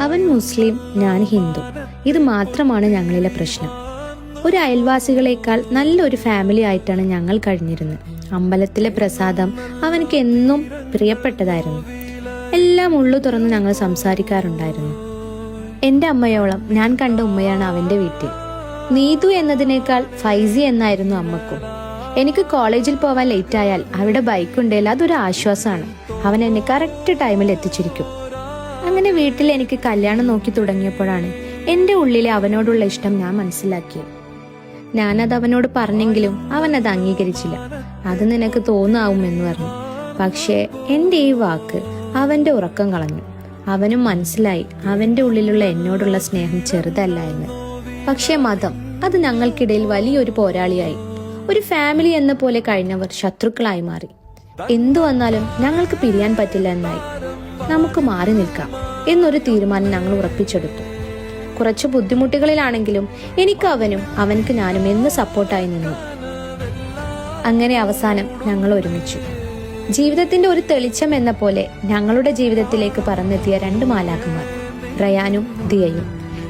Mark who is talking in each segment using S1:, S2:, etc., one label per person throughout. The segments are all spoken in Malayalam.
S1: അവൻ മുസ്ലിം, ഞാൻ ഹിന്ദു. ഇത് മാത്രമാണ് ഞങ്ങളിലെ പ്രശ്നം. ഒരു അയൽവാസികളെക്കാൾ നല്ലൊരു ഫാമിലി ആയിട്ടാണ് ഞങ്ങൾ കഴിഞ്ഞിരുന്നത്. അമ്പലത്തിലെ പ്രസാദം അവനക്ക് എന്നും പ്രിയപ്പെട്ടതായിരുന്നു. എല്ലാം ഉള്ളു തുറന്ന് ഞങ്ങൾ സംസാരിക്കാറുണ്ടായിരുന്നു. എൻ്റെ അമ്മയോളം ഞാൻ കണ്ട ഉമ്മയാണ് അവൻ്റെ വീട്ടിൽ. നീതു എന്നതിനേക്കാൾ ഫൈസി എന്നായിരുന്നു അമ്മക്കും. എനിക്ക് കോളേജിൽ പോവാൻ ലേറ്റ് ആയാൽ അവിടെ ബൈക്കുണ്ടെങ്കിൽ അതൊരു ആശ്വാസമാണ്. അവൻ എന്നെ കറക്റ്റ് ടൈമിൽ എത്തിച്ചിരിക്കും. അങ്ങനെ വീട്ടിൽ എനിക്ക് കല്യാണം നോക്കി തുടങ്ങിയപ്പോഴാണ് എൻ്റെ ഉള്ളിലെ അവനോടുള്ള ഇഷ്ടം ഞാൻ മനസ്സിലാക്കിയത്. ഞാനത് അവനോട് പറഞ്ഞെങ്കിലും അവൻ അത് അംഗീകരിച്ചില്ല. അത് നിനക്ക് തോന്നാവുമെന്ന് പറഞ്ഞു. പക്ഷേ എൻ്റെ ഈ വാക്ക് അവൻ്റെ ഉറക്കം കളഞ്ഞു. അവനും മനസ്സിലായി അവൻ്റെ ഉള്ളിലുള്ള എന്നോടുള്ള സ്നേഹം ചെറുതല്ല എന്ന്. പക്ഷേ മതം അത് ഞങ്ങൾക്കിടയിൽ വലിയൊരു പോരാളിയായി. ഒരു ഫാമിലി എന്ന പോലെ കഴിഞ്ഞവർ ശത്രുക്കളായി മാറി. എന്തു വന്നാലും ഞങ്ങൾക്ക് പിരിയാൻ പറ്റില്ല എന്നായി. നമുക്ക് മാറി നിൽക്കാം എന്നൊരു തീരുമാനം ഞങ്ങൾ ഉറപ്പിച്ചെടുത്തു. കുറച്ച് ബുദ്ധിമുട്ടുകളിലാണെങ്കിലും എനിക്ക് അവനും അവനക്ക് ഞാനും എന്ന് സപ്പോർട്ടായി നിന്നു. അങ്ങനെ അവസാനം ഞങ്ങൾ ഒരുമിച്ചു. ജീവിതത്തിന്റെ ഒരു തെളിച്ചം എന്ന പോലെ ഞങ്ങളുടെ ജീവിതത്തിലേക്ക് പറന്നെത്തിയ 2 മാലാഖമാർ, റയാനും ദിയയും.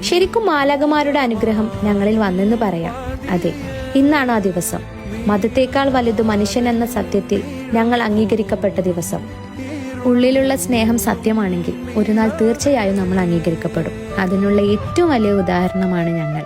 S1: ശരിക്കും മാലാഖമാരുടെ അനുഗ്രഹം ഞങ്ങളിൽ വന്നെന്ന് പറയാം. അതെ, ഇന്നാണ് ആ ദിവസം. മതത്തേക്കാൾ വലുത് മനുഷ്യൻ എന്ന സത്യത്തിൽ ഞങ്ങൾ അംഗീകരിക്കപ്പെട്ട ദിവസം. ഉള്ളിലുള്ള സ്നേഹം സത്യമാണെങ്കിൽ ഒരു നാൾ തീർച്ചയായും നമ്മൾ അംഗീകരിക്കപ്പെടും. അതിനുള്ള ഏറ്റവും വലിയ ഉദാഹരണമാണ് ഞങ്ങൾ.